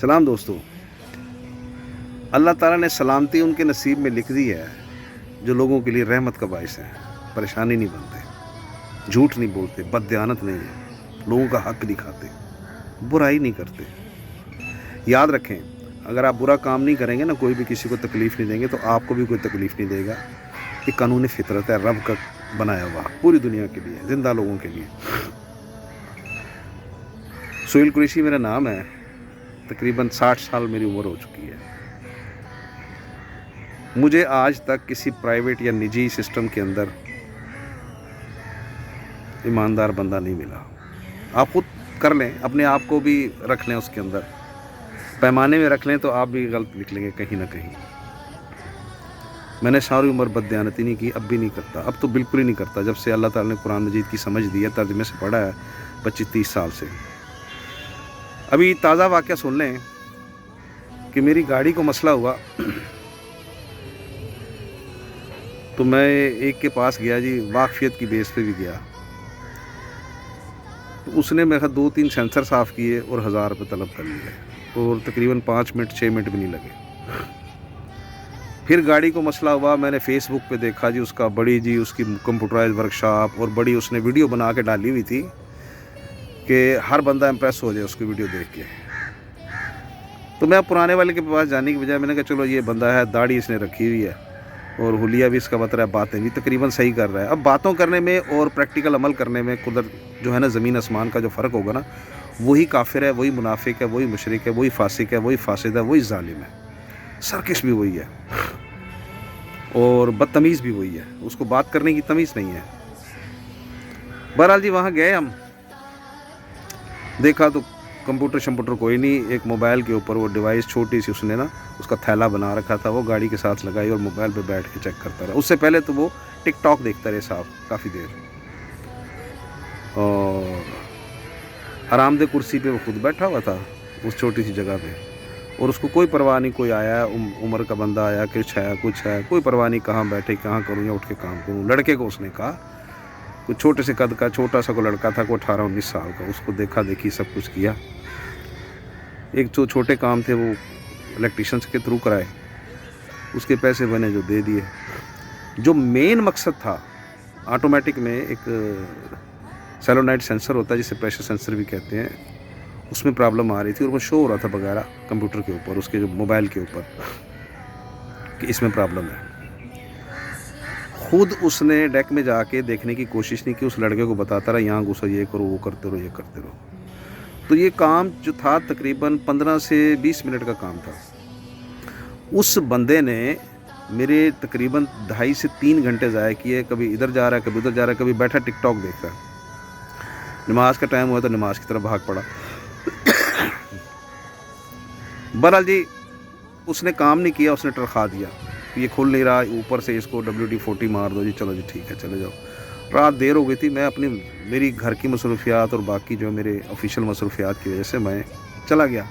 سلام دوستو، اللہ تعالیٰ نے سلامتی ان کے نصیب میں لکھ دی ہے جو لوگوں کے لیے رحمت کا باعث ہے، پریشانی نہیں بنتے، جھوٹ نہیں بولتے، بددیانت نہیں ہے، لوگوں کا حق نہیں کھاتے، برائی نہیں کرتے۔ یاد رکھیں، اگر آپ برا کام نہیں کریں گے نا، کوئی بھی کسی کو تکلیف نہیں دیں گے تو آپ کو بھی کوئی تکلیف نہیں دے گا۔ یہ قانون فطرت ہے، رب کا بنایا ہوا، پوری دنیا کے لیے، زندہ لوگوں کے لیے۔ سہیل قریشی میرا نام ہے، تقریباً 60 سال میری عمر ہو چکی ہے۔ مجھے آج تک کسی پرائیویٹ یا نجی سسٹم کے اندر ایماندار بندہ نہیں ملا۔ آپ خود کر لیں، اپنے آپ کو بھی رکھ لیں، اس کے اندر پیمانے میں رکھ لیں تو آپ بھی غلط نکلیں گے کہیں نہ کہیں۔ میں نے ساری عمر بددیانتی نہیں کی، اب بھی نہیں کرتا، اب تو بالکل ہی نہیں کرتا، جب سے اللہ تعالیٰ نے قرآن مجید کی سمجھ دی ہے، ترجمے سے پڑھا ہے 25-30 سال سے۔ ابھی تازہ واقعہ سن لیں کہ میری گاڑی کو مسئلہ ہوا تو میں ایک کے پاس گیا جی، واقفیت کی بیس پہ بھی گیا، تو اس نے میرے 2-3 سینسر صاف کیے اور 1000 روپے طلب کر لیے، اور تقریباً 5 منٹ 6 منٹ بھی نہیں لگے۔ پھر گاڑی کو مسئلہ ہوا، میں نے فیس بک پہ دیکھا جی، اس کا بڑی جی اس کی کمپیوٹرائز ورکشاپ، اور بڑی اس نے ویڈیو بنا کے ڈالی ہوئی تھی کہ ہر بندہ امپریس ہو جائے اس کی ویڈیو دیکھ کے۔ تو میں پرانے والے کے پاس جانے کی بجائے میں نے کہا چلو یہ بندہ ہے، داڑھی اس نے رکھی ہوئی ہے اور حلیہ بھی اس کا بطر ہے، باتیں بھی تقریباً صحیح کر رہا ہے۔ اب باتوں کرنے میں اور پریکٹیکل عمل کرنے میں قدرت جو ہے نا، زمین آسمان کا جو فرق ہوگا نا، وہی کافر ہے، وہی منافق ہے، وہی مشرک ہے، وہی فاسق ہے، وہی فاسد ہے، وہی ظالم ہے، سرکش بھی وہی ہے اور بدتمیز بھی وہی ہے، اس کو بات کرنے کی تمیز نہیں ہے۔ بہرحال جی وہاں گئے، ہم دیکھا تو کمپیوٹر کوئی نہیں، ایک موبائل کے اوپر وہ ڈیوائس چھوٹی سی اس نے نا اس کا تھیلا بنا رکھا تھا، وہ گاڑی کے ساتھ لگائی اور موبائل پہ بیٹھ کے چیک کرتا رہا۔ اس سے پہلے تو وہ ٹک ٹاک دیکھتا رہے صاحب کافی دیر، اور آرام دہ کرسی پہ وہ خود بیٹھا ہوا تھا اس چھوٹی سی جگہ پہ، اور اس کو کوئی پرواہ نہیں، کوئی آیا عمر کا بندہ آیا، کچھ ہے، کوئی پرواہ نہیں، کہاں بیٹھے، کہاں کروں یا اٹھ کے کام کروں۔ لڑکے کو اس نے کہا، کوئی چھوٹے سے قد کا چھوٹا سا کوئی لڑکا تھا، کوئی 18-19 سال کا، اس کو دیکھا دیکھی سب کچھ کیا۔ ایک جو چھوٹے کام تھے وہ الیکٹریشنس کے تھرو کرائے، اس کے پیسے بنے جو دے دیے۔ جو مین مقصد تھا، آٹومیٹک میں ایک سیلونائٹ سینسر ہوتا ہے جسے پریشر سینسر بھی کہتے ہیں، اس میں پرابلم آ رہی تھی اور وہ شو ہو رہا تھا وغیرہ کمپیوٹر کے اوپر، اس کے جو موبائل کے اوپر، کہ اس میں پرابلم ہے۔ خود اس نے ڈیک میں جا کے دیکھنے کی کوشش نہیں کی، اس لڑکے کو بتاتا رہا یہاں گھسو، یہ کرو، وہ کرتے رہو، یہ کرتے رہو۔ تو یہ کام جو تھا تقریباً 15 سے 20 منٹ کا کام تھا۔ اس بندے نے میرے تقریباً 2.5 سے 3 گھنٹے ضائع کیے، کبھی ادھر جا رہا ہے، کبھی ادھر جا رہا ہے، کبھی بیٹھا ٹک ٹاک دیکھ رہا ہے۔ نماز کا ٹائم ہوا تو نماز کی طرف بھاگ پڑا۔ بہرحال جی اس نے کام نہیں کیا، اس نے ٹرخا دیا، یہ کھل نہیں رہا، اوپر سے اس کو WD-40 مار دو جی، چلو جی ٹھیک ہے چلے جاؤ۔ رات دیر ہو گئی تھی، میں میری گھر کی مصروفیات اور باقی جو میرے آفیشیل مصروفیات کی وجہ سے میں چلا گیا۔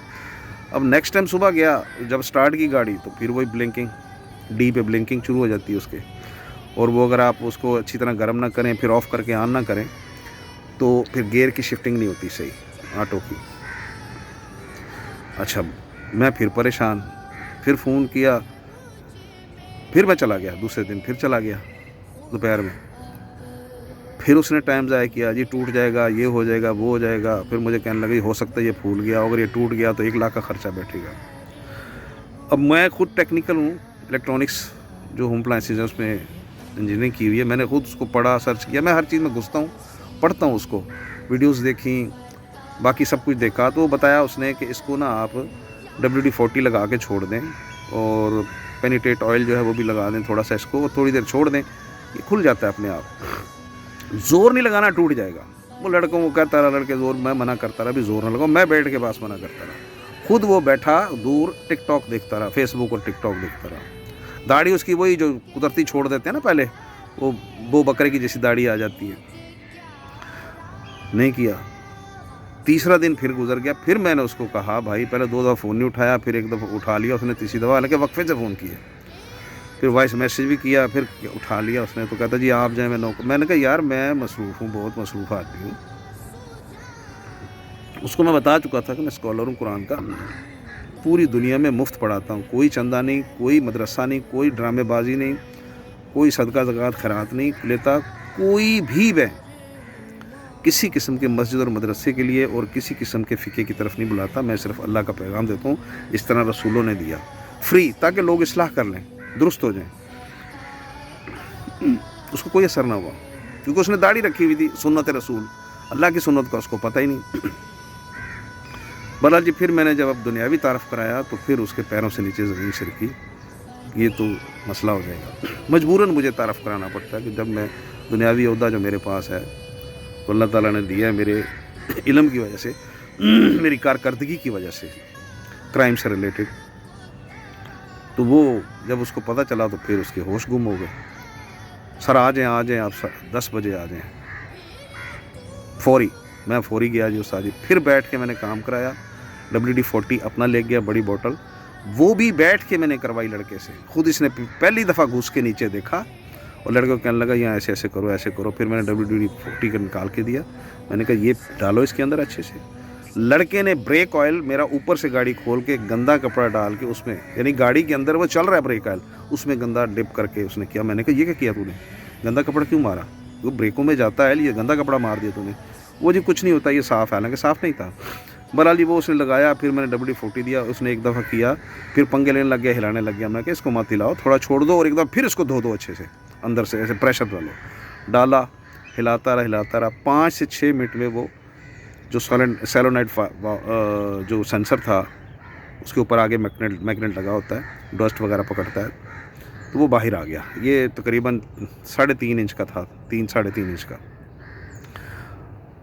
اب نیکسٹ ٹائم صبح گیا، جب سٹارٹ کی گاڑی تو پھر وہی بلنکنگ، ڈی پہ بلنکنگ شروع ہو جاتی ہے اس کے، اور وہ اگر آپ اس کو اچھی طرح گرم نہ کریں، پھر آف کر کے آن نہ کریں تو پھر گیئر کی شفٹنگ نہیں ہوتی صحیح آٹو کی۔ اچھا میں پھر پریشان، پھر فون کیا، پھر میں چلا گیا، دوسرے دن پھر چلا گیا دوپہر میں، پھر اس نے ٹائم ضائع کیا جی، ٹوٹ جائے گا، یہ ہو جائے گا، وہ ہو جائے گا۔ پھر مجھے کہنے لگا ہو سکتا ہے یہ پھول گیا، اگر یہ ٹوٹ گیا تو 1 لاکھ کا خرچہ بیٹھے گا۔ اب میں خود ٹیکنیکل ہوں، الیکٹرانکس جو ہوم اپلائنسز ہیں اس میں انجینئرنگ کی ہوئی ہے، میں نے خود اس کو پڑھا، سرچ کیا، میں ہر چیز میں گھستا ہوں، پڑھتا ہوں اس کو، ویڈیوز دیکھیں، باقی سب کچھ دیکھا۔ تو بتایا اس نے کہ اس کو نا آپ WD-40 لگا کے چھوڑ دیں، اور پینیٹیٹ آئل جو ہے وہ بھی لگا دیں تھوڑا سا، اس کو تھوڑی دیر چھوڑ دیں، یہ کھل جاتا ہے اپنے آپ، زور نہیں لگانا، ٹوٹ جائے گا۔ وہ لڑکوں کو کہتا رہا، لڑکے زور، میں منع کرتا رہا بھی زور نہ لگاؤ، میں بیٹھ کے پاس منع کرتا رہا، خود وہ بیٹھا دور ٹک ٹاک دیکھتا رہا، فیس بک اور ٹک ٹاک دیکھتا رہا۔ داڑھی اس کی وہی جو قدرتی چھوڑ دیتے ہیں نا پہلے، وہ بکرے کی جیسی داڑھی آ جاتی ہے، نہیں کیا۔ تیسرا دن پھر گزر گیا، پھر میں نے اس کو کہا بھائی، پہلے 2 دفعہ فون نہیں اٹھایا، پھر 1 دفعہ اٹھا لیا اس نے، تیسری دفعہ حالانکہ وقفے سے فون کیا، پھر وائس میسیج بھی کیا، پھر اٹھا لیا اس نے، تو کہتا جی آپ جائیں، میں نے کہا یار میں مصروف ہوں، بہت مصروف آدمی ہوں۔ اس کو میں بتا چکا تھا کہ میں اسکالر ہوں قرآن کا، पूरी दुनिया में मुफ्त पढ़ाता हूँ, कोई चंदा नहीं, कोई मदरसा नहीं, कोई ड्रामे बाजी नहीं, कोई सदका ज़कात खैरात नहीं लेता, कोई भी मैं किसी किस्म के मस्जिद और मदरसे के लिए और किसी किस्म के फ़िक़े की तरफ नहीं बुलाता। मैं सिर्फ अल्लाह का पैगाम देता हूँ इस तरह रसूलों ने दिया, फ्री, ताकि लोग इस्लाह कर लें, दुरुस्त हो जाएं। उसको कोई असर ना हुआ, क्योंकि उसने दाढ़ी रखी हुई थी, सुन्नत रसूल, अल्लाह की सुन्नत का उसको पता ही नहीं। बहरहाल जी, फिर मैंने जब अब दुनियावी तारफ़ कराया तो फिर उसके पैरों से नीचे ज़मीन सिरकी, ये तो मसला हो जाएगा। मजबूरन मुझे तारफ़ कराना पड़ता है कि जब मैं दुनियावी ओहदा जो मेरे पास है तो अल्लाह ताला ने दिया है मेरे इल्म की वजह से, मेरी कारकर्दगी की वजह से, क्राइम से रिलेटेड। तो वो जब उसको पता चला तो फिर उसके होश गुम हो गए। सर आ जाएँ आप, सर 10 बजे आ जाएँ, फौरी। मैं फौरी गया जी उस्ताद जी, फिर बैठ के मैंने काम कराया। WD-40 अपना ले गया, बड़ी बोतल, वो भी बैठ के मैंने करवाई लड़के से। ख़ुद इसने पहली दफ़ा घुस के नीचे देखा और लड़के को कहने लगा यहाँ ऐसे ऐसे करो, ऐसे करो। फिर मैंने WD-40 का निकाल के दिया, मैंने कहा ये डालो इसके अंदर अच्छे से। लड़के ने ब्रेक ऑयल मेरा ऊपर से गाड़ी खोल के गंदा कपड़ा डाल के उसमें, यानी गाड़ी के अंदर वो चल रहा है ब्रेक ऑयल, उसमें गंदा डिप करके उसने किया। मैंने कहा ये क्या किया तूने, गंदा कपड़ा क्यों मारा, वो ब्रेकों में जाता है, ये गंदा कपड़ा मार दिया तूने। वो जी कुछ नहीं होता, ये साफ़ है, हालांकि साफ़ नहीं था। बहरहाल जी वो उसने लगाया, फिर मैंने WD-40 दिया, उसने एक दफ़ा किया, फिर पंगे लेने लग गया, हिलाने लग गया। मैं कहा इसको मत हिलाओ, थोड़ा छोड़ दो और एक दफ़ा फिर इसको धो दो अच्छे से, अंदर से ऐसे प्रेशर डालो। डाला, हिलाता रहा 5 से 6 मिनट में वो जो सेलोनाइड जो सेंसर था उसके ऊपर आगे मैग्नेट लगा होता है, डस्ट वगैरह पकड़ता है, तो वो बाहर आ गया। ये तकरीबन 3.5 इंच का था, 3-3.5 इंच का,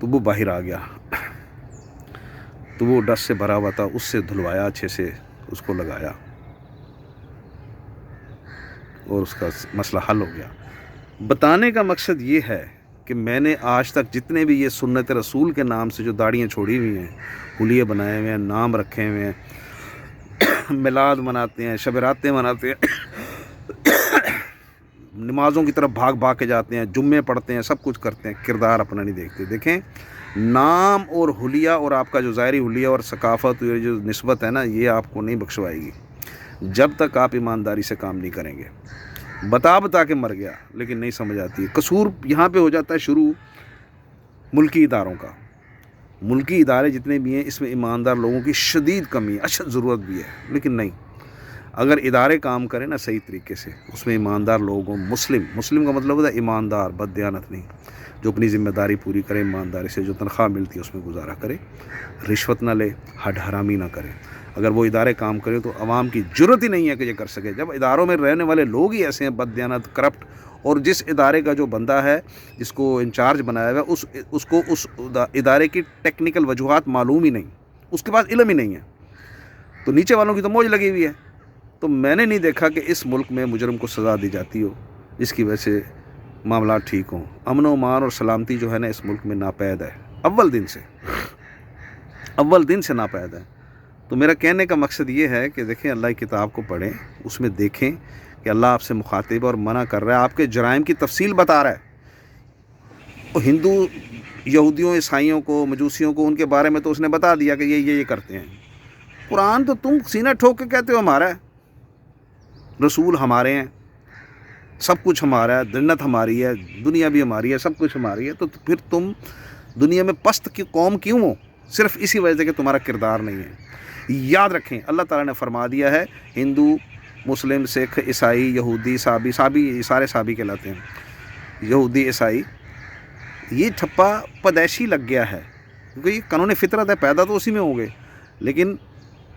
तो वो बाहर आ गया। तो वो डस्ट से भरा हुआ था, उससे धुलवाया अच्छे से, उसको लगाया और उसका मसला हल हो गया। बताने का मकसद ये है कि मैंने आज तक जितने भी ये सुन्नत रसूल के नाम से जो दाढ़ियाँ छोड़ी हुई हैं, हुलिये बनाए हुए हैं, नाम रखे हुए हैं, मिलाद मनाते हैं, शब रातें मनाते हैं, नमाज़ों की तरफ भाग भाग के जाते हैं, जुम्मे पढ़ते हैं, सब कुछ करते हैं, किरदार अपना नहीं देखते। देखें, नाम और हुलिया और आपका जो ज़ाहिरी हुलिया और सकाफ़त जो निस्बत है ना, ये आपको नहीं बख्शवाएगी जब तक आप ईमानदारी से काम नहीं करेंगे। बता के मर गया, लेकिन नहीं समझ आती है। कसूर यहाँ पे हो जाता है शुरू मुल्की इदारों का। मुल्की इदारे जितने भी हैं, इसमें ईमानदार लोगों की शदीद कमी है, अशद ज़रूरत भी है, लेकिन नहीं, अगर इदारे काम करें ना सही तरीके से, उसमें ईमानदार लोगों, मुस्लिम का मतलब होता है ईमानदार, बददियानत नहीं, जो अपनी ज़िम्मेदारी पूरी करे ईमानदारी से, जो तनख्वाह मिलती है उसमें गुजारा करे, रिश्वत ना ले, हड हरामी ना करे। अगर वो इदारे काम करें तो आवाम की ज़रूरत ही नहीं है कि ये कर सके। जब इदारों में रहने वाले लोग ही ऐसे हैं बददियानत, करप्ट, और जिस इदारे का जो बंदा है जिसको इंचार्ज बनाया हुआ है उसको उस इदारे की टेक्निकल वजूहात मालूम ही नहीं, उसके पास इल्म ही नहीं है, तो नीचे वालों की तो मौज लगी हुई है। तो मैंने नहीं देखा कि इस मुल्क में मुजरम को सज़ा दी जाती हो जिसकी वजह से मामला ठीक हों। अमन व अमान और सलामती जो है ना इस मुल्क में नापैद है, अव्वल दिन से नापैद है। तो मेरा कहने का मकसद ये है कि देखें, अल्लाह की किताब को पढ़ें, उसमें देखें कि अल्लाह आपसे मुखातिब और मना कर रहा है, आपके जराइम की तफसील बता रहा है। तो हिंदू यहूदियों, ईसाइयों को, मजूसियों को, उनके बारे में तो उसने बता दिया कि ये करते हैं। कुरान तो तुम सीना ठोक के कहते हो हमारा है, रसूल हमारे हैं, सब कुछ हमारा है, जन्नत हमारी है, दुनिया भी हमारी है, सब कुछ हमारी है। तो फिर तुम दुनिया में पस्त की कौम क्यों हो? सिर्फ इसी वजह से कि तुम्हारा किरदार नहीं है। याद रखें, अल्लाह ताला ने फरमा दिया है, हिंदू, मुस्लिम, सिख, ईसाई, यहूदी, साबी सारे साबी कहलाते हैं, यहूदी, ईसाई, ये ठप्पा पैदाइशी लग गया है, क्योंकि ये कानून फितरत है, पैदा तो उसी में होंगे, लेकिन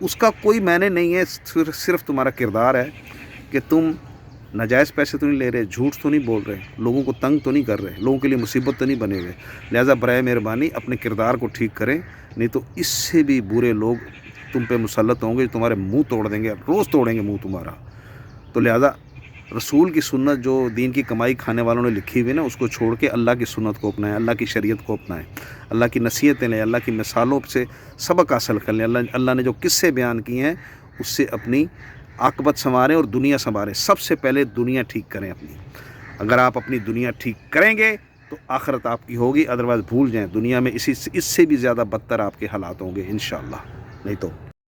उसका कोई मायने नहीं है। सिर्फ तुम्हारा किरदार है कि तुम नाजायज़ पैसे तो नहीं ले रहे, झूठ तो नहीं बोल रहे, लोगों को तंग तो नहीं कर रहे, लोगों के लिए मुसीबत तो नहीं बने हुए। लिहाजा बराए मेहरबानी अपने किरदार को ठीक करें, नहीं तो इससे भी बुरे लोग तुम पे मुसल्लत होंगे, तुम्हारे मुंह तोड़ देंगे, रोज़ तोड़ेंगे मुंह तुम्हारा। तो लिहाजा रसूल की सुन्नत जो दीन की कमाई खाने वालों ने लिखी हुई ना, उसको छोड़ के अल्लाह की सुन्नत को अपनाएं, अल्लाह की शरीयत को अपनाएं, अल्लाह की नसीहतें लें, अल्लाह की मिसालों से सबक हासिल कर लें। अल्लाह ने जो किस्से बयान किए हैं उससे अपनी आक़िबत संवारें और दुनिया संवारें। सबसे पहले दुनिया ठीक करें अपनी। अगर आप अपनी दुनिया ठीक करेंगे तो आखिरत आपकी होगी, अदरवाइज़ भूल जाएं, दुनिया में इससे भी ज़्यादा बदतर आपके हालात होंगे इंशाअल्लाह। नहीं तो